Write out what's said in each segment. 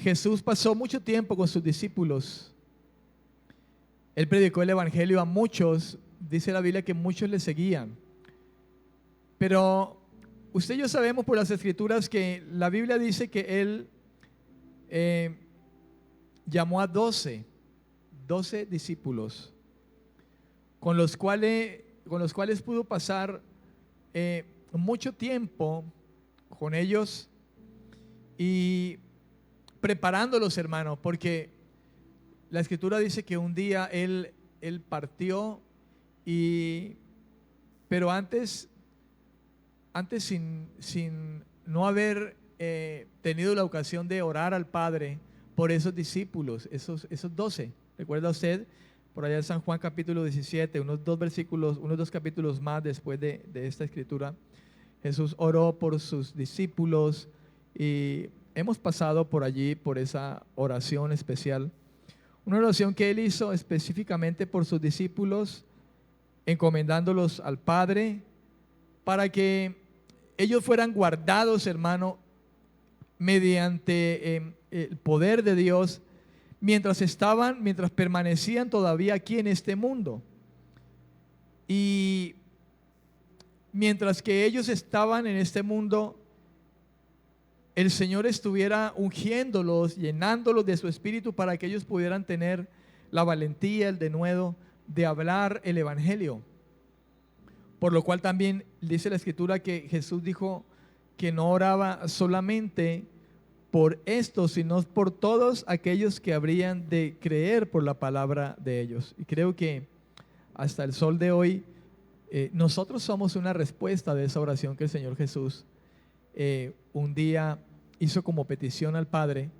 Jesús pasó mucho tiempo con sus discípulos. Él predicó el evangelio a muchos. Dice la Biblia que muchos le seguían. Pero usted y yo sabemos por las escrituras que la Biblia dice que él llamó a 12 discípulos, con los cuales pudo pasar mucho tiempo con ellos y preparándolos, hermanos, porque la escritura dice que un día él partió, pero antes sin no haber tenido la ocasión de orar al Padre por esos discípulos, esos 12. ¿Recuerda usted? Por allá en San Juan capítulo 17, unos dos capítulos más después de esta escritura, Jesús oró por sus discípulos y hemos pasado por allí, por esa oración especial. Una oración que él hizo específicamente por sus discípulos, encomendándolos al Padre para que ellos fueran guardados, hermano, mediante el poder de Dios, mientras permanecían todavía aquí en este mundo. Y mientras que ellos estaban en este mundo, el Señor estuviera ungiéndolos, llenándolos de su espíritu para que ellos pudieran tener la valentía, el denuedo de hablar el evangelio. Por lo cual también dice la escritura que Jesús dijo que no oraba solamente por esto, sino por todos aquellos que habrían de creer por la palabra de ellos. Y creo que hasta el sol de hoy nosotros somos una respuesta de esa oración que el Señor Jesús un día hizo como petición al Padre.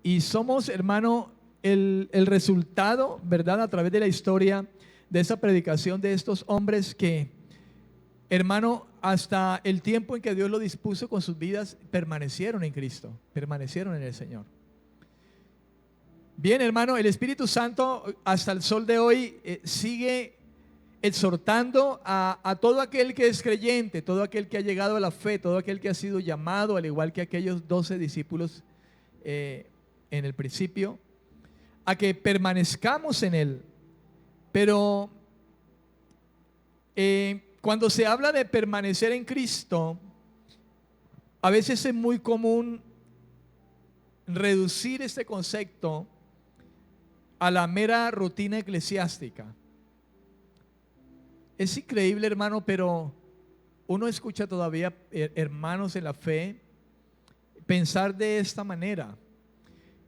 Y somos, hermano, el resultado, ¿verdad?, a través de la historia de esa predicación de estos hombres que, hermano, hasta el tiempo en que Dios lo dispuso con sus vidas, permanecieron en Cristo, permanecieron en el Señor. Bien, hermano, el Espíritu Santo hasta el sol de hoy sigue exhortando a todo aquel que es creyente, todo aquel que ha llegado a la fe, todo aquel que ha sido llamado, al igual que aquellos 12 discípulos en el principio, a que permanezcamos en Él. Pero cuando se habla de permanecer en Cristo, a veces es muy común reducir este concepto a la mera rutina eclesiástica. Es increíble, hermano, pero uno escucha todavía hermanos en la fe pensar de esta manera,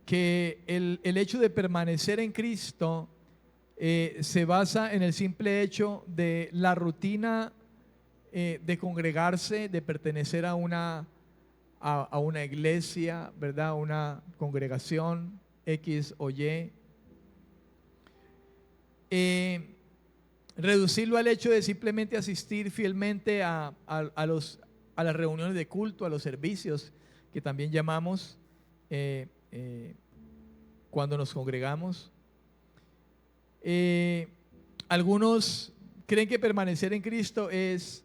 que el hecho de permanecer en Cristo se basa en el simple hecho de la rutina de congregarse, de pertenecer a una iglesia, ¿verdad?, a una congregación X o Y. Reducirlo al hecho de simplemente asistir fielmente a las reuniones de culto, a los servicios que también llamamos cuando nos congregamos. Algunos creen que permanecer en Cristo es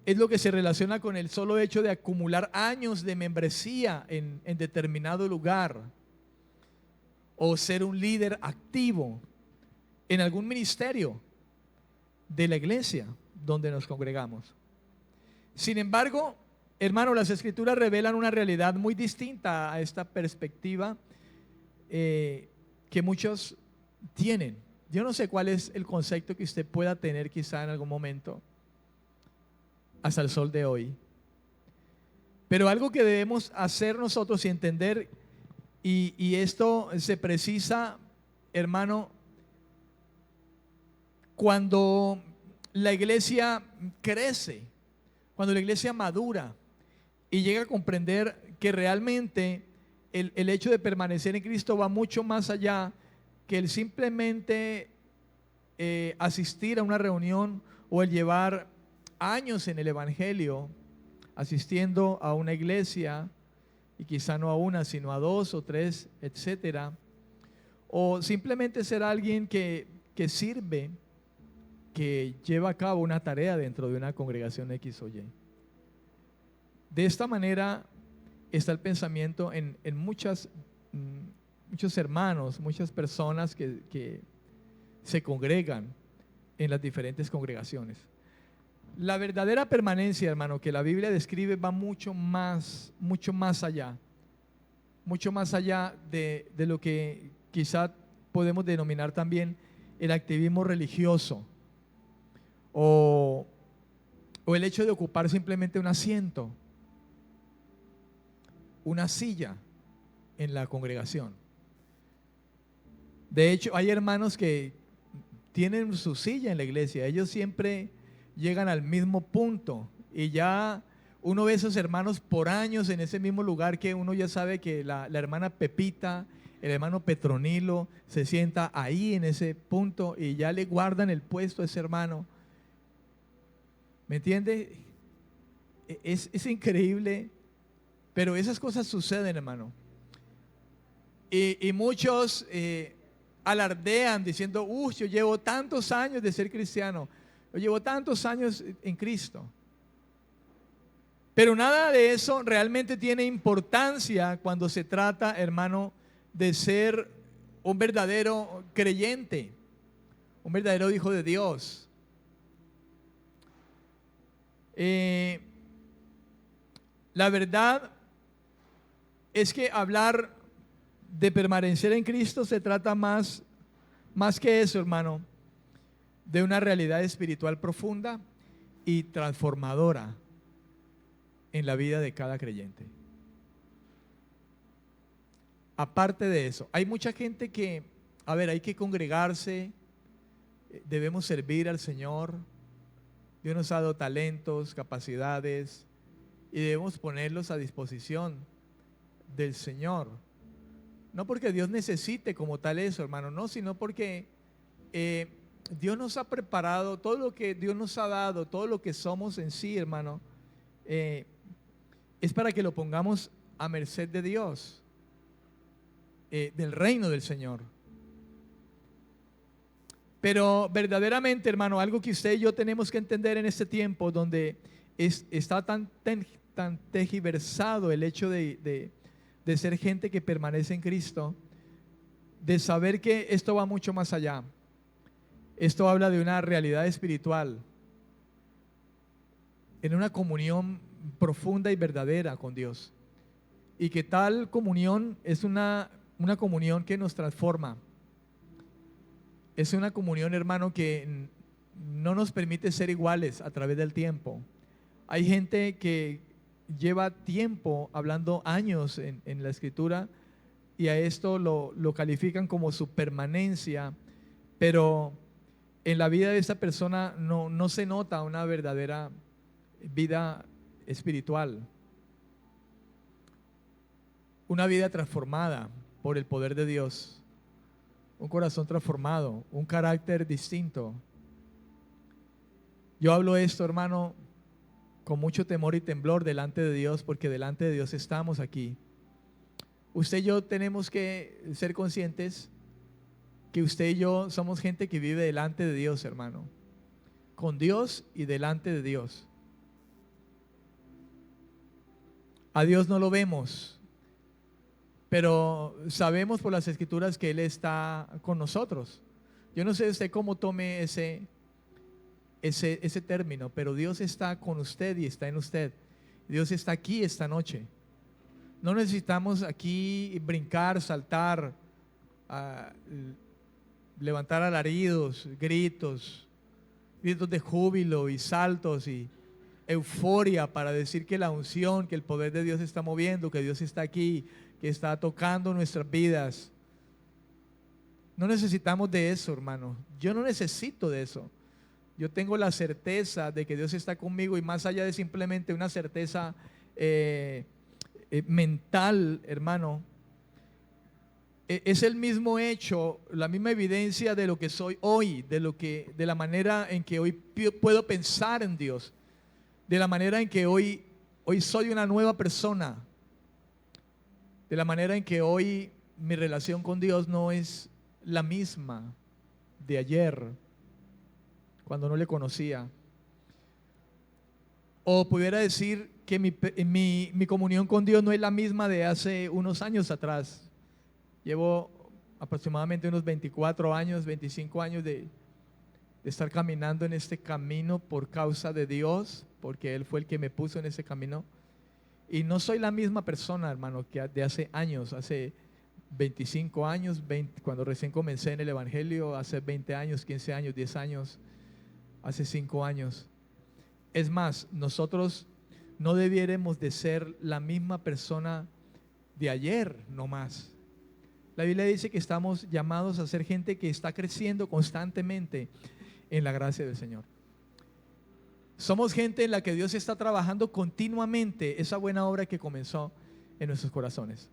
lo que se relaciona con el solo hecho de acumular años de membresía en determinado lugar, o ser un líder activo en algún ministerio de la iglesia donde nos congregamos. Sin embargo, hermano, las escrituras revelan una realidad muy distinta a esta perspectiva que muchos tienen. Yo no sé cuál es el concepto que usted pueda tener quizá en algún momento hasta el sol de hoy, pero algo que debemos hacer nosotros y entender, y esto se precisa, hermano, cuando la iglesia crece, cuando la iglesia madura y llega a comprender que realmente el hecho de permanecer en Cristo va mucho más allá que el simplemente asistir a una reunión o el llevar años en el evangelio, asistiendo a una iglesia, y quizá no a una, sino a 2 o 3, etcétera, o simplemente ser alguien que sirve, que lleva a cabo una tarea dentro de una congregación X o Y. De esta manera, está el pensamiento en muchos hermanos, muchas personas que se congregan en las diferentes congregaciones. La verdadera permanencia, hermano, que la Biblia describe va mucho más allá de lo que quizá podemos denominar también el activismo religioso o el hecho de ocupar simplemente un asiento, una silla en la congregación. De hecho, hay hermanos que tienen su silla en la iglesia, ellos siempre llegan al mismo punto y ya uno ve a esos hermanos por años en ese mismo lugar, que uno ya sabe que la hermana Pepita, el hermano Petronilo se sienta ahí en ese punto y ya le guardan el puesto a ese hermano. ¿Me entiende? Es increíble, pero esas cosas suceden, hermano. Y muchos alardean diciendo, yo llevo tantos años de ser cristiano, yo llevo tantos años en Cristo. Pero nada de eso realmente tiene importancia cuando se trata, hermano, de ser un verdadero creyente, un verdadero hijo de Dios. La verdad es que hablar de permanecer en Cristo se trata más que eso, hermano, de una realidad espiritual profunda y transformadora en la vida de cada creyente. Aparte de eso, hay mucha gente que, hay que congregarse, debemos servir al Señor, Dios nos ha dado talentos, capacidades y debemos ponerlos a disposición del Señor. No porque Dios necesite como tal eso, hermano, no, sino porque Dios nos ha preparado, todo lo que Dios nos ha dado, todo lo que somos en sí, hermano, es para que lo pongamos a merced de Dios, del reino del Señor. Pero verdaderamente, hermano, algo que usted y yo tenemos que entender en este tiempo donde está tan tergiversado el hecho de ser gente que permanece en Cristo, de saber que esto va mucho más allá. Esto habla de una realidad espiritual, en una comunión profunda y verdadera con Dios. Y que tal comunión es una comunión que nos transforma. Es una comunión, hermano, que no nos permite ser iguales a través del tiempo. Hay gente que lleva tiempo, hablando años en la Escritura, y a esto lo califican como su permanencia, pero en la vida de esa persona no se nota una verdadera vida espiritual, una vida transformada por el poder de Dios, un corazón transformado, un carácter distinto. Yo hablo esto, hermano, con mucho temor y temblor delante de Dios, porque delante de Dios estamos aquí. Usted y yo tenemos que ser conscientes que usted y yo somos gente que vive delante de Dios, hermano, con Dios y delante de Dios. A Dios no lo vemos, pero sabemos por las Escrituras que Él está con nosotros. Yo no sé usted cómo tome ese término, pero Dios está con usted y está en usted. Dios está aquí esta noche. No necesitamos aquí brincar, saltar, levantar alaridos, gritos de júbilo y saltos y euforia para decir que la unción, que el poder de Dios está moviendo, que Dios está aquí, que está tocando nuestras vidas. No necesitamos de eso, hermano. Yo no necesito de eso. Yo tengo la certeza de que Dios está conmigo, y más allá de simplemente una certeza mental, hermano, es el mismo hecho, la misma evidencia de lo que soy hoy, de la manera en que hoy puedo pensar en Dios, de la manera en que hoy soy una nueva persona, de la manera en que hoy mi relación con Dios no es la misma de ayer, cuando no le conocía. O pudiera decir que mi comunión con Dios no es la misma de hace unos años atrás. Llevo aproximadamente unos 24 años, 25 años de estar caminando en este camino por causa de Dios, porque Él fue el que me puso en ese camino. Y no soy la misma persona, hermano, que de hace años, hace 25 años, cuando recién comencé en el Evangelio, hace 20 años, 15 años, 10 años, hace 5 años. Es más, nosotros no debiéramos de ser la misma persona de ayer, no más. La Biblia dice que estamos llamados a ser gente que está creciendo constantemente en la gracia del Señor. Somos gente en la que Dios está trabajando continuamente esa buena obra que comenzó en nuestros corazones.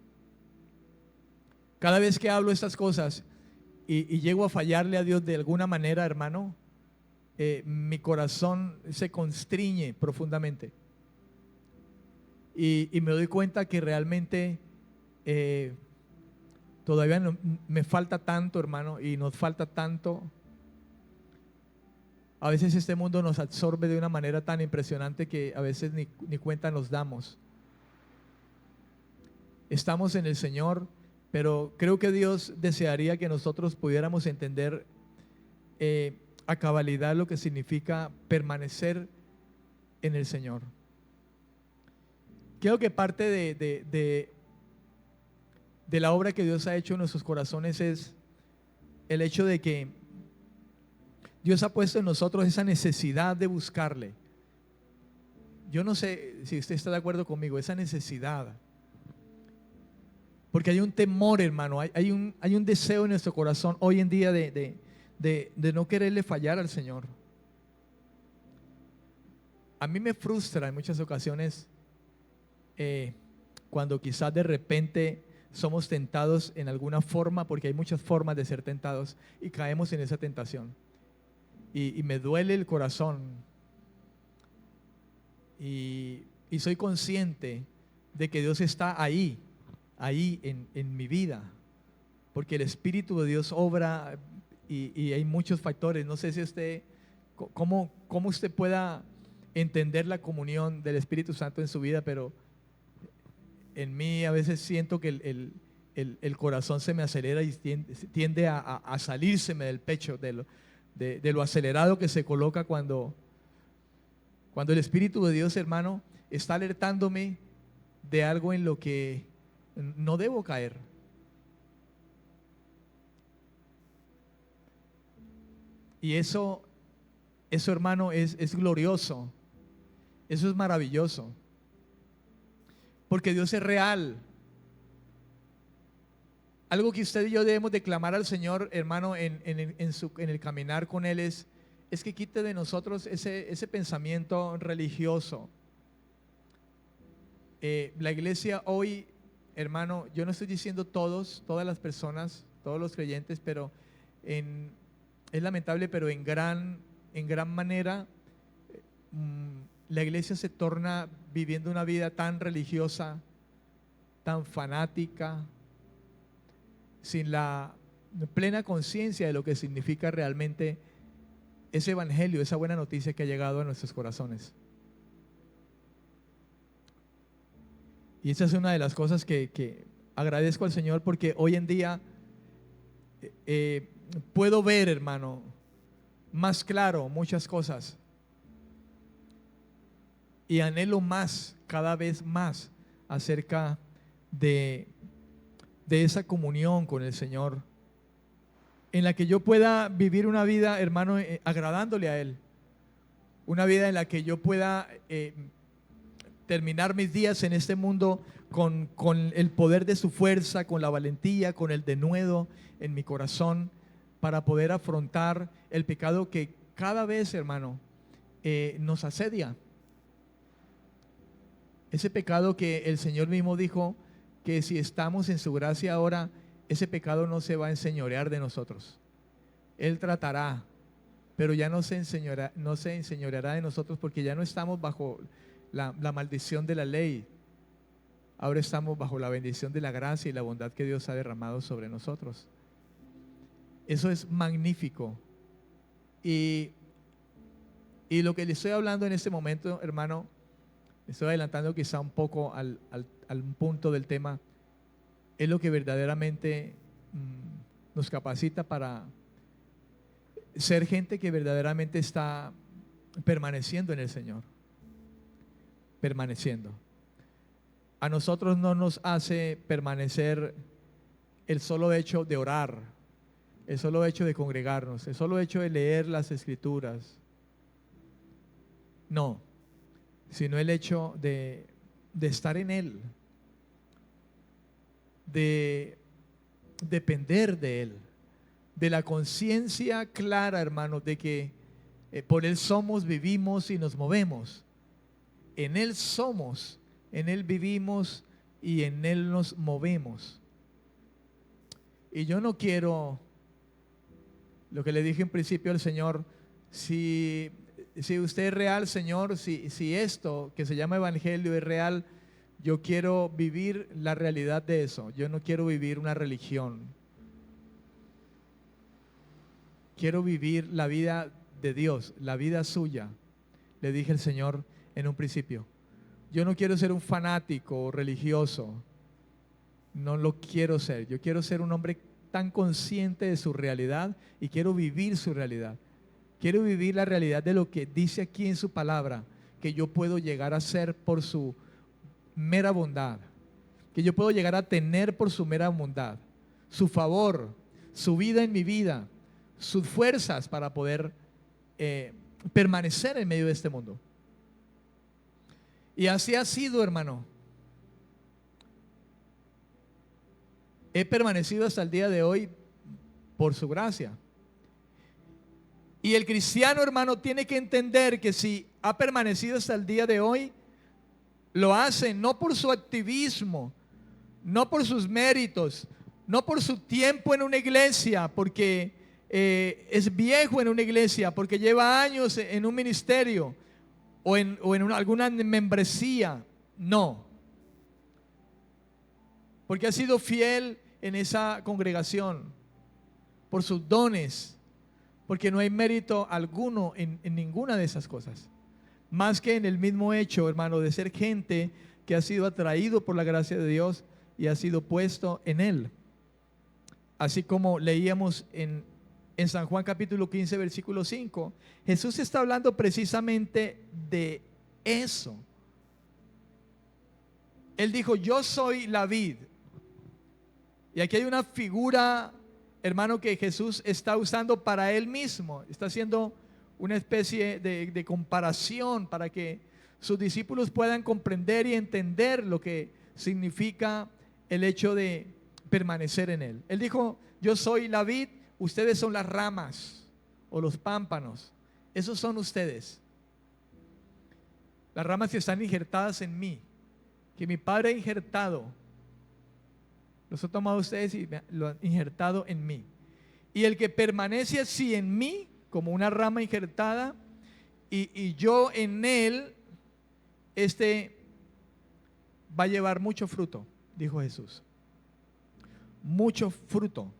Cada vez que hablo estas cosas y llego a fallarle a Dios de alguna manera, hermano, mi corazón se constriñe profundamente. Y me doy cuenta que realmente todavía me falta tanto, hermano, y nos falta tanto. A veces este mundo nos absorbe de una manera tan impresionante que a veces ni cuenta nos damos. Estamos en el Señor, pero creo que Dios desearía que nosotros pudiéramos entender a cabalidad lo que significa permanecer en el Señor. Creo que parte de la obra que Dios ha hecho en nuestros corazones es el hecho de que Dios ha puesto en nosotros esa necesidad de buscarle. Yo no sé si usted está de acuerdo conmigo, esa necesidad. Porque hay un temor, hermano, hay un deseo en nuestro corazón hoy en día de no quererle fallar al Señor. A mí me frustra en muchas ocasiones cuando quizás de repente somos tentados en alguna forma, porque hay muchas formas de ser tentados, y caemos en esa tentación. Y me duele el corazón. Y soy consciente de que Dios está ahí en mi vida, porque el Espíritu de Dios obra y hay muchos factores. No sé si usted, cómo usted pueda entender la comunión del Espíritu Santo en su vida, pero en mí a veces siento que el corazón se me acelera y tiende a salírseme del pecho de lo acelerado que se coloca cuando el Espíritu de Dios, hermano, está alertándome de algo en lo que no debo caer. Y eso hermano, es glorioso. Eso es maravilloso. Porque Dios es real. Algo que usted y yo debemos de clamar al Señor, hermano, en el caminar con Él es que quite de nosotros ese pensamiento religioso. La iglesia hoy, hermano, yo no estoy diciendo todas las personas, todos los creyentes, pero es lamentable, pero en gran manera la iglesia se torna viviendo una vida tan religiosa, tan fanática, sin la plena conciencia de lo que significa realmente ese evangelio, esa buena noticia que ha llegado a nuestros corazones. Y esa es una de las cosas que agradezco al Señor, porque hoy en día puedo ver, hermano, más claro muchas cosas. Y anhelo más, cada vez más, acerca de esa comunión con el Señor, en la que yo pueda vivir una vida, hermano, agradándole a Él. Una vida en la que yo pueda terminar mis días en este mundo con el poder de su fuerza, con la valentía, con el denuedo en mi corazón, para poder afrontar el pecado que cada vez, hermano, nos asedia. Ese pecado que el Señor mismo dijo que si estamos en su gracia ahora, ese pecado no se va a enseñorear de nosotros. Él tratará, pero ya no se enseñoreará de nosotros, porque ya no estamos bajo la maldición de la ley. Ahora estamos bajo la bendición de la gracia y la bondad que Dios ha derramado sobre nosotros. Eso es magnífico. Y lo que le estoy hablando en este momento, hermano, estoy adelantando quizá un poco al punto del tema, es lo que verdaderamente nos capacita para ser gente que verdaderamente está permaneciendo en el Señor, permaneciendo. A nosotros no nos hace permanecer el solo hecho de orar, el solo hecho de congregarnos, el solo hecho de leer las Escrituras. No, sino el hecho de estar en Él, de depender de Él, de la conciencia clara, hermanos, de que por Él somos, vivimos y nos movemos. En Él somos, en Él vivimos y en Él nos movemos. Y yo no quiero, lo que le dije en principio al Señor, si usted es real, Señor, si esto que se llama evangelio es real, yo quiero vivir la realidad de eso. Yo no quiero vivir una religión. Quiero vivir la vida de Dios, la vida suya. Le dije al Señor en un principio, yo no quiero ser un fanático religioso. No lo quiero ser. Yo quiero ser un hombre tan consciente de su realidad y quiero vivir su realidad. Quiero vivir la realidad de lo que dice aquí en su palabra, que yo puedo llegar a ser por su mera bondad, que yo puedo llegar a tener por su mera bondad, su favor, su vida en mi vida, sus fuerzas para poder permanecer en medio de este mundo. Y así ha sido, hermano. He permanecido hasta el día de hoy por su gracia. Y el cristiano, hermano, tiene que entender que si ha permanecido hasta el día de hoy, lo hace no por su activismo, no por sus méritos, no por su tiempo en una iglesia, porque es viejo en una iglesia, porque lleva años en un ministerio o en alguna membresía. No. Porque ha sido fiel en esa congregación, por sus dones, porque no hay mérito alguno en ninguna de esas cosas. Más que en el mismo hecho, hermano, de ser gente que ha sido atraído por la gracia de Dios y ha sido puesto en Él. Así como leíamos en San Juan capítulo 15, versículo 5, Jesús está hablando precisamente de eso. Él dijo, yo soy la vid. Y aquí hay una figura, hermano, que Jesús está usando para Él mismo. Está haciendo una especie de comparación para que sus discípulos puedan comprender y entender lo que significa el hecho de permanecer en Él. Él dijo, yo soy la vid, ustedes son las ramas o los pámpanos. Esos son ustedes. Las ramas que están injertadas en mí, que mi Padre ha injertado. Los ha tomado ustedes y lo han injertado en mí. Y el que permanece así en mí, como una rama injertada, y yo en él, este va a llevar mucho fruto, dijo Jesús. Mucho fruto.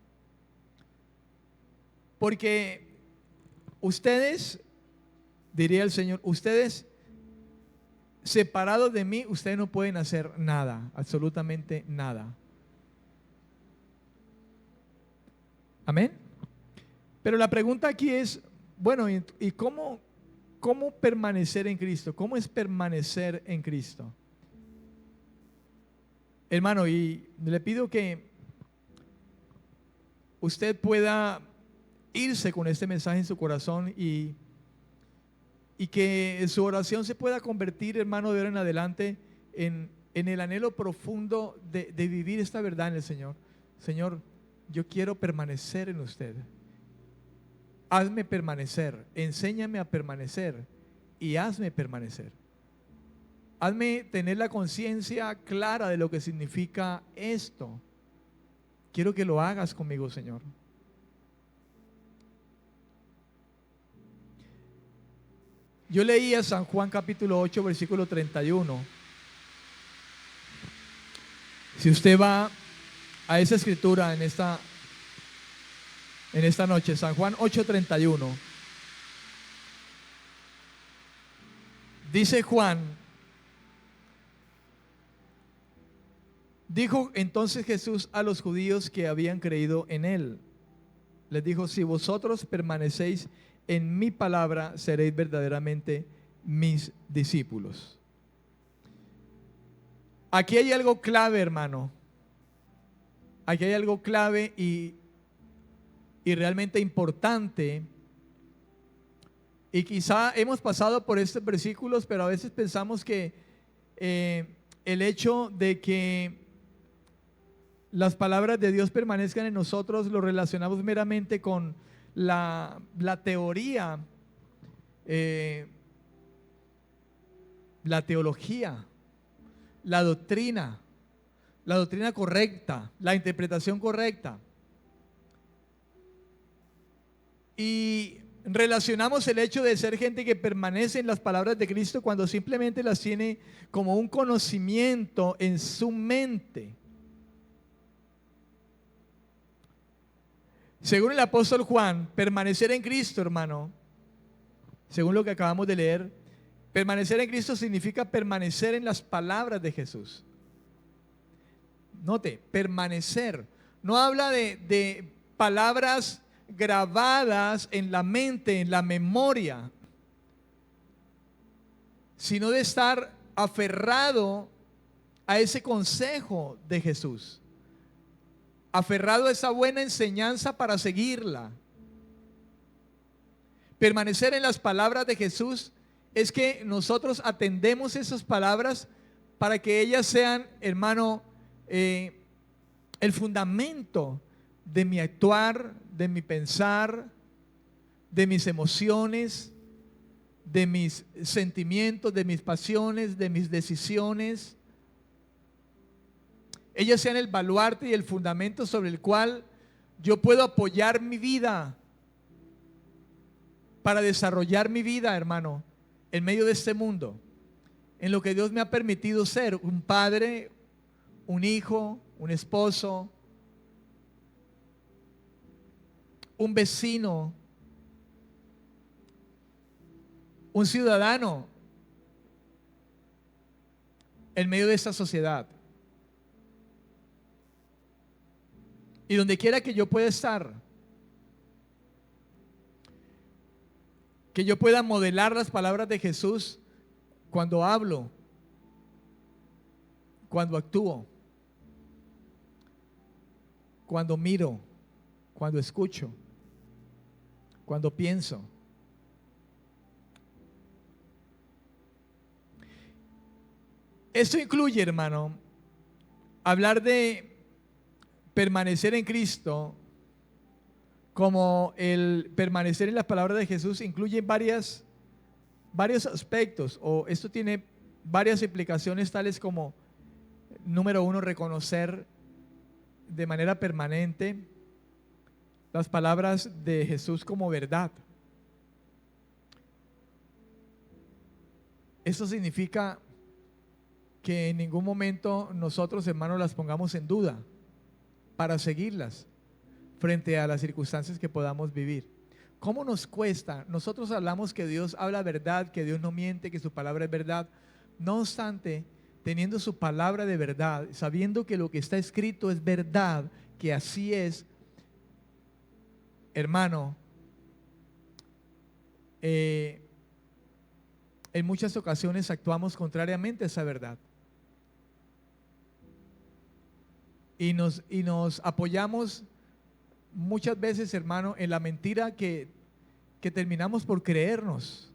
Porque ustedes, diría el Señor, ustedes separados de mí, ustedes no pueden hacer nada, absolutamente nada. Amén. Pero la pregunta aquí es, bueno, ¿y cómo permanecer en Cristo? ¿Cómo es permanecer en Cristo? Hermano, y le pido que usted pueda irse con este mensaje en su corazón y que su oración se pueda convertir, hermano, de ahora en adelante en el anhelo profundo de vivir esta verdad en el Señor. Señor, yo quiero permanecer en usted. Hazme permanecer, enséñame a permanecer y hazme permanecer. Hazme tener la conciencia clara de lo que significa esto. Quiero que lo hagas conmigo, Señor. Yo leía San Juan capítulo 8, versículo 31. Si usted va a esa escritura en esta noche, San Juan 8:31, dice Juan Dijo entonces Jesús a los judíos que habían creído en él. Les dijo: si vosotros permanecéis en mi palabra, seréis verdaderamente mis discípulos. Aquí hay algo clave, hermano. Aquí hay algo clave y realmente importante. Y quizá hemos pasado por estos versículos, pero a veces pensamos que el hecho de que las palabras de Dios permanezcan en nosotros lo relacionamos meramente con la teoría, la teología, la doctrina correcta, la interpretación correcta. Y relacionamos el hecho de ser gente que permanece en las palabras de Cristo cuando simplemente las tiene como un conocimiento en su mente. Según el apóstol Juan, permanecer en Cristo, hermano, según lo que acabamos de leer, permanecer en Cristo significa permanecer en las palabras de Jesús. Note, permanecer. No habla de palabras grabadas en la mente, en la memoria, sino de estar aferrado a ese consejo de Jesús, aferrado a esa buena enseñanza para seguirla. Permanecer en las palabras de Jesús es que nosotros atendemos esas palabras para que ellas sean, hermano, el fundamento de mi actuar, de mi pensar, de mis emociones, de mis sentimientos, de mis pasiones, de mis decisiones. Ellas sean el baluarte y el fundamento sobre el cual yo puedo apoyar mi vida para desarrollar mi vida, hermano, en medio de este mundo, en lo que Dios me ha permitido ser: un padre, un hijo, un esposo, un vecino, un ciudadano en medio de esta sociedad. Y donde quiera que yo pueda estar, que yo pueda modelar las palabras de Jesús cuando hablo, cuando actúo, cuando miro, cuando escucho, cuando pienso. Esto incluye, hermano, hablar de permanecer en Cristo, como el permanecer en las palabras de Jesús, incluye varios aspectos, o esto tiene varias implicaciones, tales como: número uno, reconocer de manera permanente las palabras de Jesús como verdad. Eso significa que en ningún momento nosotros, hermanos, las pongamos en duda para seguirlas frente a las circunstancias que podamos vivir. ¿Cómo nos cuesta? Nosotros hablamos que Dios habla verdad, que Dios no miente, que su palabra es verdad. No obstante, teniendo su palabra de verdad, sabiendo que lo que está escrito es verdad, que así es, hermano, en muchas ocasiones actuamos contrariamente a esa verdad. Y nos apoyamos muchas veces, hermano, en la mentira que terminamos por creernos.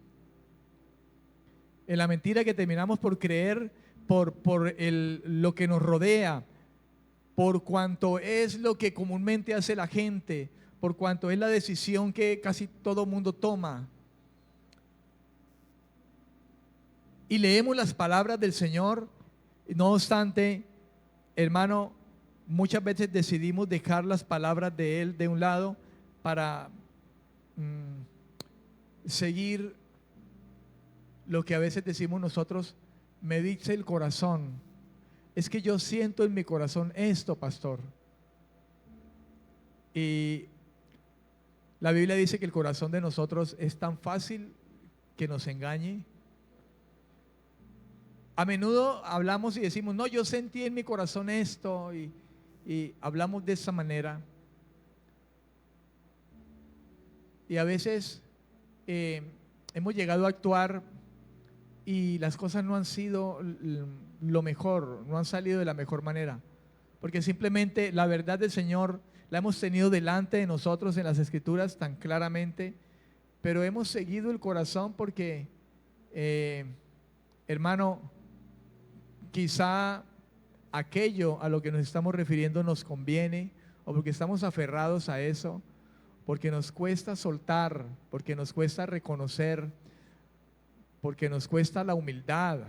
En la mentira que terminamos por creer por lo que nos rodea, por cuanto es lo que comúnmente hace la gente, por cuanto es la decisión que casi todo mundo toma. Y leemos las palabras del Señor, no obstante, hermano, muchas veces decidimos dejar las palabras de Él de un lado para seguir lo que a veces decimos nosotros: me dice el corazón. Es que yo siento en mi corazón esto, pastor. Y la Biblia dice que el corazón de nosotros es tan fácil que nos engañe. A menudo hablamos y decimos, no, yo sentí en mi corazón esto y hablamos de esa manera. Y a veces hemos llegado a actuar y las cosas no han sido lo mejor, no han salido de la mejor manera. Porque simplemente la verdad del Señor la hemos tenido delante de nosotros en las Escrituras tan claramente, pero hemos seguido el corazón porque, hermano, quizá aquello a lo que nos estamos refiriendo nos conviene, o porque estamos aferrados a eso, porque nos cuesta soltar, porque nos cuesta reconocer, porque nos cuesta la humildad,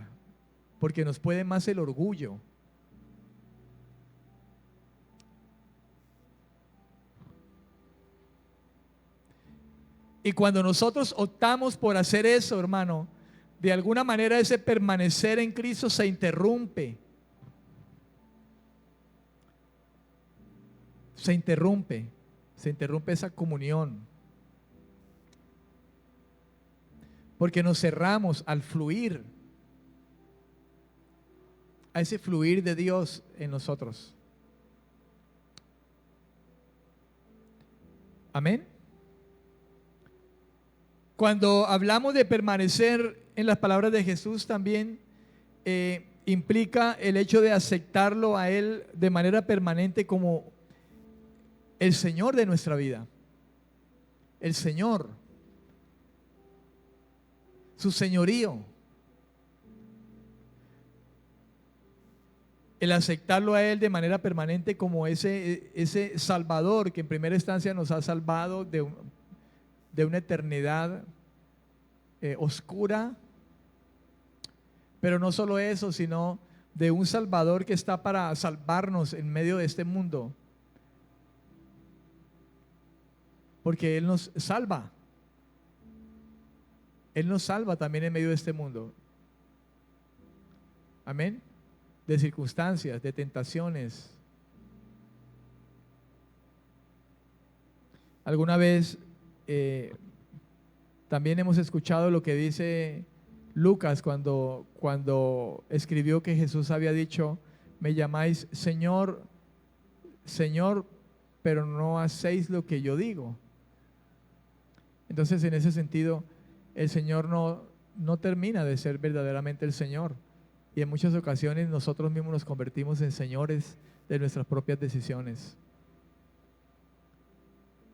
porque nos puede más el orgullo. Y cuando nosotros optamos por hacer eso, hermano, de alguna manera ese permanecer en Cristo se interrumpe. Se interrumpe esa comunión. Porque nos cerramos al fluir, a ese fluir de Dios en nosotros. Amén. Cuando hablamos de permanecer en las palabras de Jesús, también implica el hecho de aceptarlo a Él de manera permanente como el Señor de nuestra vida. El Señor, su señorío. El aceptarlo a Él de manera permanente como ese Salvador que en primera instancia nos ha salvado de una eternidad oscura, pero no solo eso, sino de un Salvador que está para salvarnos en medio de este mundo, porque Él nos salva también en medio de este mundo. Amén. De circunstancias, de tentaciones. Alguna vez también hemos escuchado lo que dice Lucas cuando escribió que Jesús había dicho: me llamáis Señor, Señor, pero no hacéis lo que yo digo. Entonces, en ese sentido, el Señor no termina de ser verdaderamente el Señor. Y en muchas ocasiones nosotros mismos nos convertimos en señores de nuestras propias decisiones.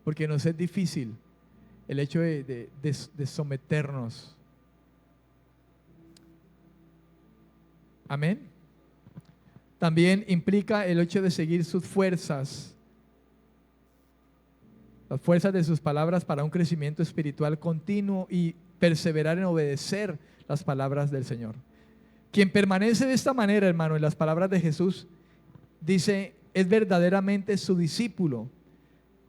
Porque nos es difícil el hecho de someternos. Amén. También implica el hecho de seguir sus fuerzas, las fuerzas de sus palabras para un crecimiento espiritual continuo y perseverar en obedecer las palabras del Señor. Quien permanece de esta manera, hermano, en las palabras de Jesús, dice, es verdaderamente su discípulo.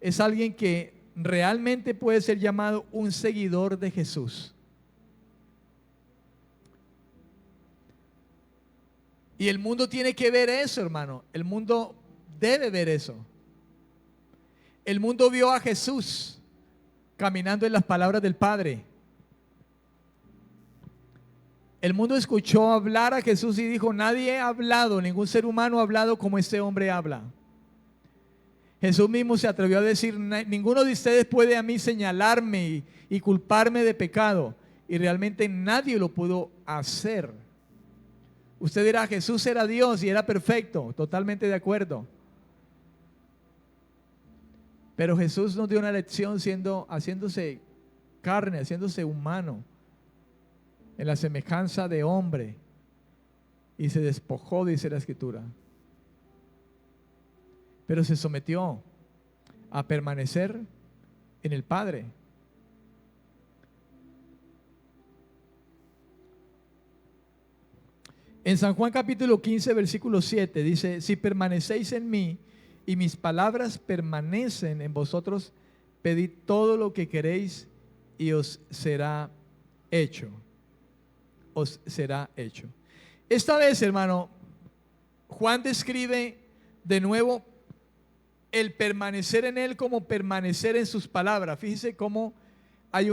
Es alguien que realmente puede ser llamado un seguidor de Jesús. Y el mundo tiene que ver eso, hermano. El mundo debe ver eso. El mundo vio a Jesús caminando en las palabras del Padre. El mundo escuchó hablar a Jesús y dijo, nadie ha hablado, ningún ser humano ha hablado como este hombre habla. Jesús mismo se atrevió a decir, ninguno de ustedes puede a mí señalarme y culparme de pecado. Y realmente nadie lo pudo hacer. Usted dirá, Jesús era Dios y era perfecto, totalmente de acuerdo. Pero Jesús nos dio una lección haciéndose carne, haciéndose humano, en la semejanza de hombre, y se despojó, dice la Escritura, pero se sometió a permanecer en el Padre. En San Juan capítulo 15 versículo 7 dice, si permanecéis en mí y mis palabras permanecen en vosotros, pedid todo lo que queréis y os será hecho. Os será hecho. Esta vez, hermano, Juan describe de nuevo el permanecer en Él como permanecer en sus palabras. Fíjese cómo hay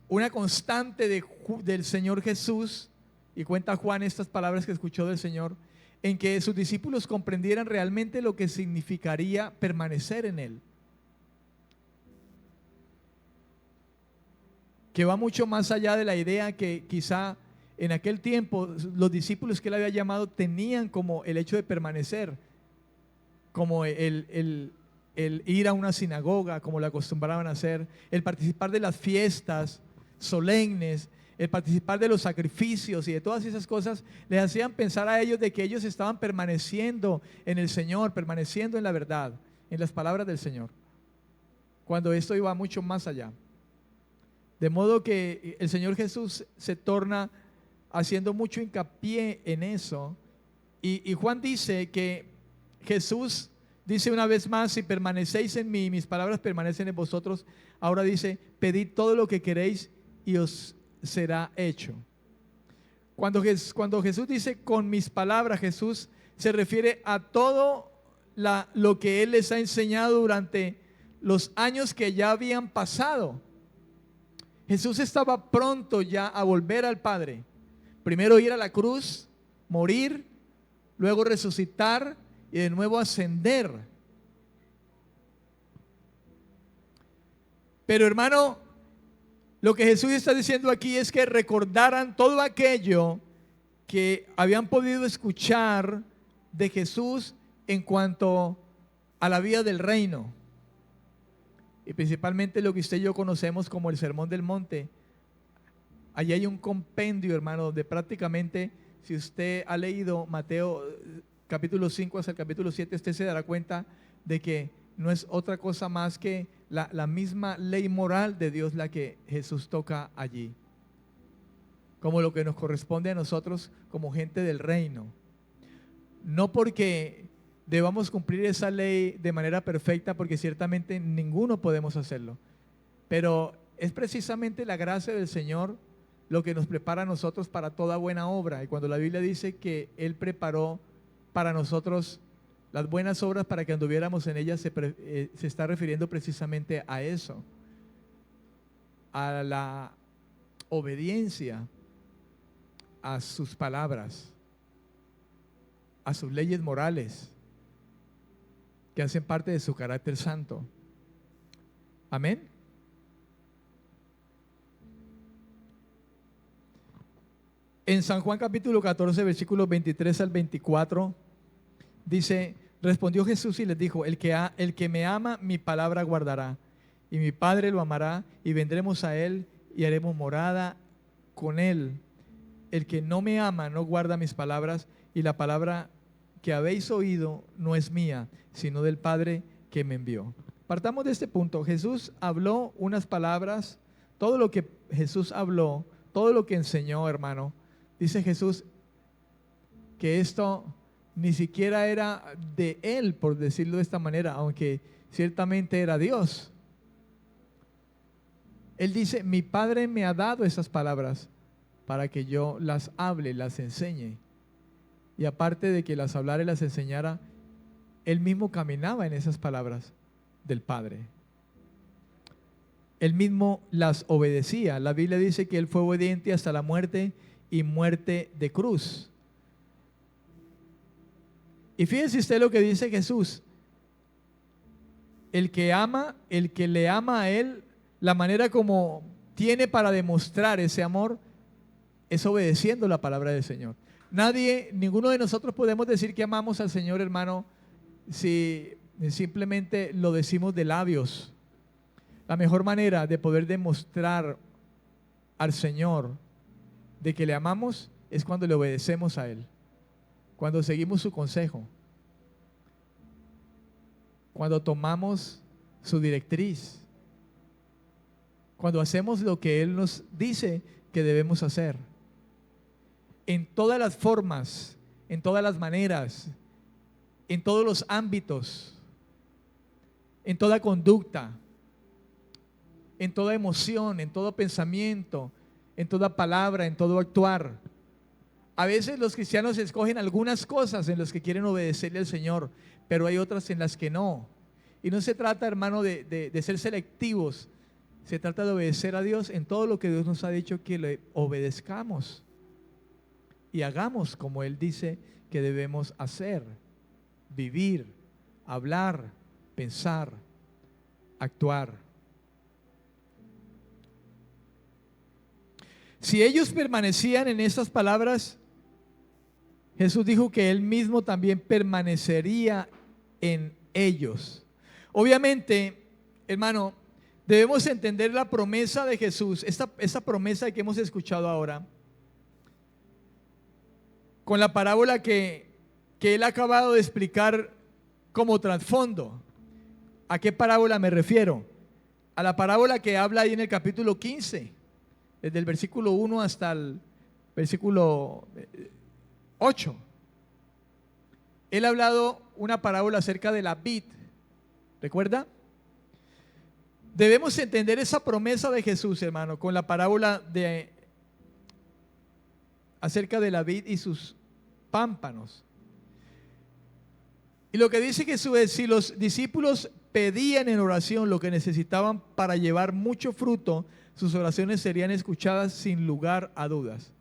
una constante del Señor Jesús, y cuenta Juan estas palabras que escuchó del Señor, en que sus discípulos comprendieran realmente lo que significaría permanecer en Él. Que va mucho más allá de la idea que quizá en aquel tiempo los discípulos que Él había llamado tenían como el hecho de permanecer, como el ir a una sinagoga, como lo acostumbraban a hacer, el participar de las fiestas solemnes, el participar de los sacrificios y de todas esas cosas, les hacían pensar a ellos de que ellos estaban permaneciendo en el Señor, permaneciendo en la verdad, en las palabras del Señor, cuando esto iba mucho más allá. De modo que el Señor Jesús se torna haciendo mucho hincapié en eso, y Juan dice que Jesús dice una vez más: si permanecéis en mí, mis palabras permanecen en vosotros. Ahora dice: pedid todo lo que queréis y os será hecho. Cuando Jesús dice con mis palabras, Jesús se refiere a todo lo que Él les ha enseñado durante los años que ya habían pasado. Jesús estaba pronto ya a volver al Padre. Primero ir a la cruz, morir, luego resucitar y de nuevo ascender. Pero hermano, lo que Jesús está diciendo aquí es que recordaran todo aquello que habían podido escuchar de Jesús en cuanto a la vida del reino. Y principalmente lo que usted y yo conocemos como el Sermón del Monte. Allí hay un compendio, hermano, donde prácticamente, si usted ha leído Mateo capítulo 5 hasta el capítulo 7, usted se dará cuenta de que no es otra cosa más que la misma ley moral de Dios la que Jesús toca allí, como lo que nos corresponde a nosotros como gente del reino. No porque debamos cumplir esa ley de manera perfecta, porque ciertamente ninguno podemos hacerlo, pero es precisamente la gracia del Señor lo que nos prepara a nosotros para toda buena obra. Y cuando la Biblia dice que Él preparó para nosotros las buenas obras para que anduviéramos en ellas, se está refiriendo precisamente a eso, a la obediencia a sus palabras, a sus leyes morales que hacen parte de su carácter santo. Amén. En San Juan capítulo 14, versículos 23 al 24, dice: respondió Jesús y les dijo: el que me ama, mi palabra guardará, y mi Padre lo amará, y vendremos a él y haremos morada con él. El que no me ama no guarda mis palabras, y la palabra que habéis oído no es mía, sino del Padre que me envió. Partamos de este punto. Jesús habló unas palabras. Todo lo que Jesús habló, todo lo que enseñó, hermano, dice Jesús que esto ni siquiera era de Él, por decirlo de esta manera, aunque ciertamente era Dios. Él dice: mi Padre me ha dado esas palabras para que yo las hable, las enseñe. Y aparte de que las hablara y las enseñara, Él mismo caminaba en esas palabras del Padre. Él mismo las obedecía. La Biblia dice que Él fue obediente hasta la muerte, y muerte de cruz. Y fíjese usted lo que dice Jesús: el que le ama a Él, la manera como tiene para demostrar ese amor es obedeciendo la palabra del Señor. Ninguno de nosotros podemos decir que amamos al Señor, hermano, si simplemente lo decimos de labios. La mejor manera de poder demostrar al Señor de que le amamos es cuando le obedecemos a Él, cuando seguimos su consejo, cuando tomamos su directriz, cuando hacemos lo que Él nos dice que debemos hacer. En todas las formas, en todas las maneras, en todos los ámbitos, en toda conducta, en toda emoción, en todo pensamiento, en toda palabra, en todo actuar. A veces los cristianos escogen algunas cosas en las que quieren obedecerle al Señor, pero hay otras en las que no. Y no se trata, hermano, de ser selectivos, Se trata de obedecer a Dios en todo lo que Dios nos ha dicho que le obedezcamos y hagamos como Él dice que debemos hacer, vivir, hablar, pensar, actuar. Si ellos permanecían en estas palabras, Jesús dijo que Él mismo también permanecería en ellos. Obviamente, hermano, debemos entender la promesa de Jesús, esa promesa que hemos escuchado ahora, con la parábola que Él ha acabado de explicar como trasfondo. ¿A qué parábola me refiero? A la parábola que habla ahí en el capítulo 15, desde el versículo 1 hasta el versículo 8. Él ha hablado una parábola acerca de la vid. ¿Recuerda? Debemos entender esa promesa de Jesús, hermano, con la parábola acerca de la vid y sus pámpanos. Y lo que dice Jesús es: si los discípulos pedían en oración lo que necesitaban para llevar mucho fruto, sus oraciones serían escuchadas sin lugar a dudas.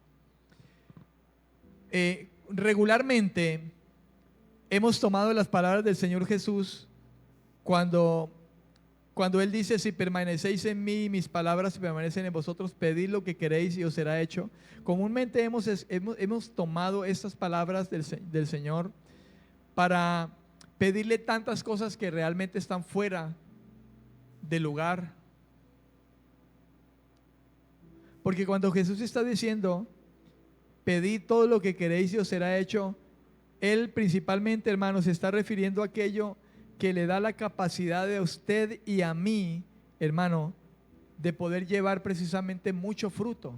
Regularmente hemos tomado las palabras del Señor Jesús cuando Él dice: si permanecéis en mí, mis palabras permanecen en vosotros, pedid lo que queréis y os será hecho. Comúnmente hemos tomado estas palabras del Señor para pedirle tantas cosas que realmente están fuera de lugar. Porque cuando Jesús está diciendo: pedid todo lo que queréis y os será hecho, Él principalmente, hermanos, se está refiriendo a aquello que le da la capacidad de usted y a mí, hermano, de poder llevar precisamente mucho fruto.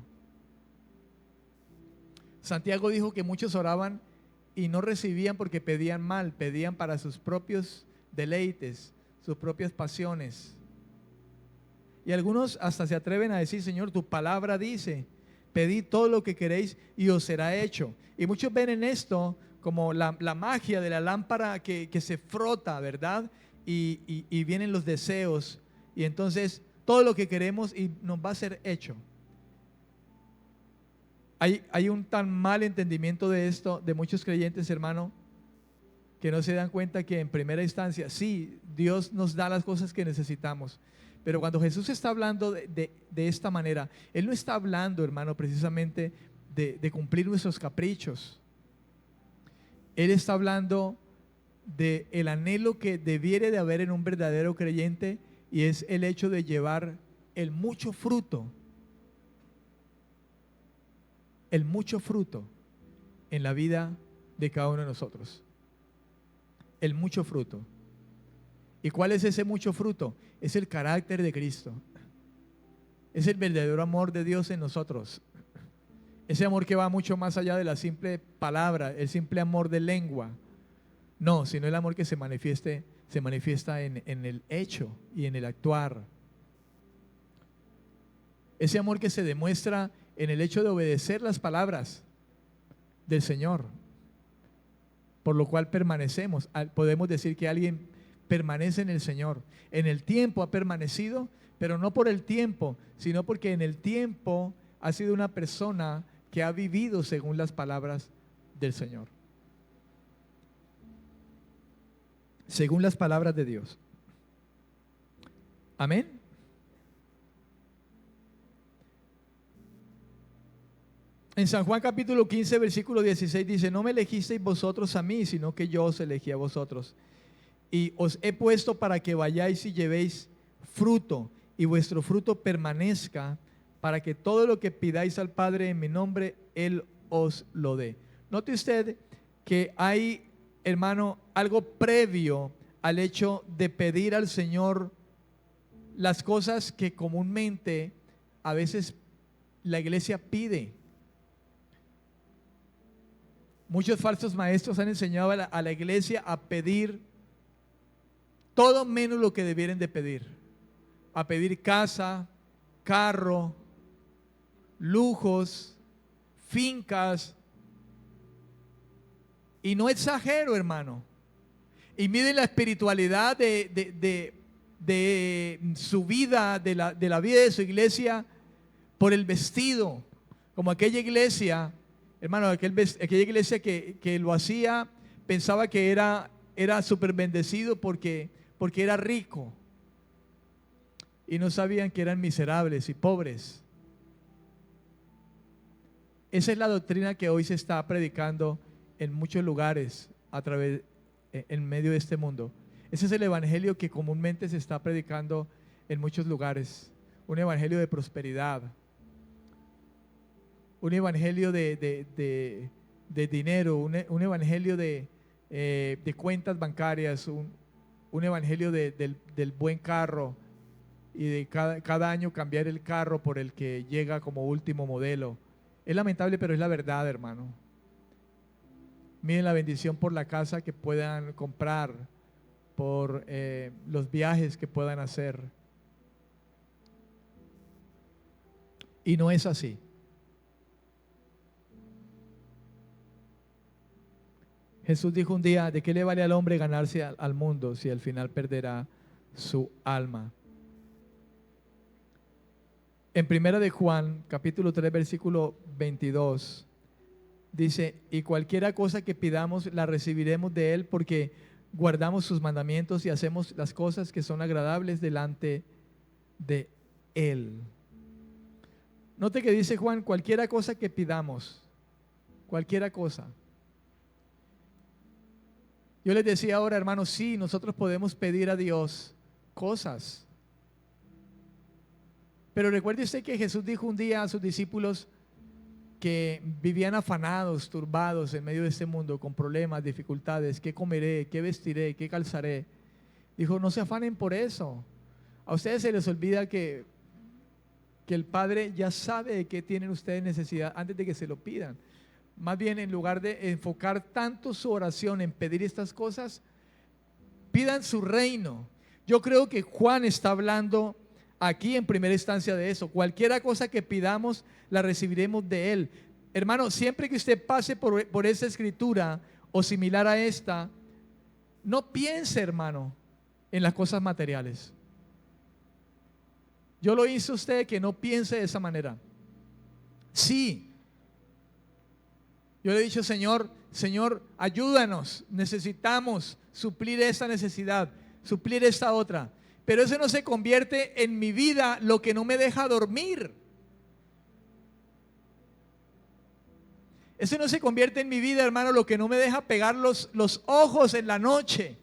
Santiago dijo que muchos oraban y no recibían porque pedían mal, pedían para sus propios deleites, sus propias pasiones. Y algunos hasta se atreven a decir: Señor, tu palabra dice, pedid todo lo que queréis y os será hecho. Y muchos ven en esto como la magia de la lámpara que se frota, ¿verdad? Y vienen los deseos. Y entonces todo lo que queremos y nos va a ser hecho. Hay un tan mal entendimiento de esto de muchos creyentes, hermano, que no se dan cuenta que en primera instancia, sí, Dios nos da las cosas que necesitamos. Pero cuando Jesús está hablando de esta manera, Él no está hablando, hermano, precisamente de cumplir nuestros caprichos. Él está hablando del anhelo que debiere de haber en un verdadero creyente, y es el hecho de llevar el mucho fruto en la vida de cada uno de nosotros. El mucho fruto. ¿Y cuál es ese mucho fruto? Es el carácter de Cristo. Es el verdadero amor de Dios en nosotros. Ese amor que va mucho más allá de la simple palabra, el simple amor de lengua. No, sino el amor que se manifiesta en el hecho y en el actuar. Ese amor que se demuestra en el hecho de obedecer las palabras del Señor, por lo cual permanecemos. Podemos decir que alguien permanece en el Señor. En el tiempo ha permanecido, pero no por el tiempo, sino porque en el tiempo ha sido una persona que ha vivido según las palabras del Señor, según las palabras de Dios. Amén. En San Juan capítulo 15 versículo 16 dice: no me elegisteis vosotros a mí, sino que yo os elegí a vosotros, y os he puesto para que vayáis y llevéis fruto, y vuestro fruto permanezca, para que todo lo que pidáis al Padre en mi nombre, Él os lo dé. Note usted que hay, hermano, algo previo al hecho de pedir al Señor las cosas que comúnmente a veces la iglesia pide. Muchos falsos maestros han enseñado a la iglesia a pedir todo menos lo que debieran de pedir. A pedir casa, carro, lujos, fincas. Y no exagero, hermano. Y miden la espiritualidad de de su vida, de la vida de su iglesia, por el vestido. Como aquella iglesia, hermano, aquella iglesia que lo hacía, pensaba que era súper bendecido porque era rico. Y no sabían que eran miserables y pobres. Esa es la doctrina que hoy se está predicando en muchos lugares en medio de este mundo. Ese es el evangelio que comúnmente se está predicando en muchos lugares. Un evangelio de prosperidad. Un evangelio de dinero. Un evangelio de cuentas bancarias. Un evangelio del buen carro. Y de cada año cambiar el carro por el que llega como último modelo. Es lamentable, pero es la verdad, hermano. Miren la bendición por la casa que puedan comprar, por los viajes que puedan hacer. Y no es así. Jesús dijo un día: ¿de qué le vale al hombre ganarse al mundo si al final perderá su alma? En 1 de Juan, capítulo 3, versículo 22, dice: y cualquiera cosa que pidamos la recibiremos de Él, porque guardamos sus mandamientos y hacemos las cosas que son agradables delante de Él. Note que dice Juan: cualquiera cosa que pidamos, cualquiera cosa. Yo les decía ahora, hermanos, sí, nosotros podemos pedir a Dios cosas. Pero recuerde usted que Jesús dijo un día a sus discípulos que vivían afanados, turbados en medio de este mundo, con problemas, dificultades: ¿qué comeré? ¿Qué vestiré? ¿Qué calzaré? Dijo: no se afanen por eso. A ustedes se les olvida que el Padre ya sabe de qué tienen ustedes necesidad antes de que se lo pidan. Más bien, en lugar de enfocar tanto su oración en pedir estas cosas, pidan su reino. Yo creo que Juan está hablando aquí en primera instancia de eso. Cualquiera cosa que pidamos la recibiremos de Él. Hermano, siempre que usted pase por esa escritura o similar a esta, no piense, hermano, en las cosas materiales. Yo lo hice a usted que no piense de esa manera. Sí, yo le he dicho: Señor, ayúdanos, necesitamos suplir esta necesidad, suplir esta otra. Pero eso no se convierte en mi vida lo que no me deja dormir. Eso no se convierte en mi vida, hermano, lo que no me deja pegar los ojos en la noche.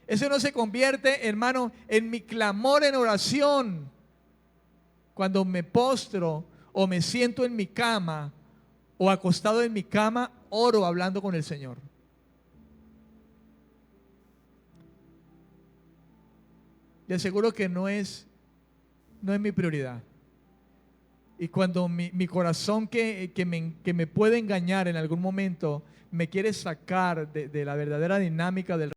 Eso no se convierte, hermano, en mi clamor en oración. Cuando me postro o me siento en mi cama o acostado en mi cama, oro hablando con el Señor. Le aseguro que no es mi prioridad. Y cuando mi corazón que me puede engañar en algún momento me quiere sacar de la verdadera dinámica del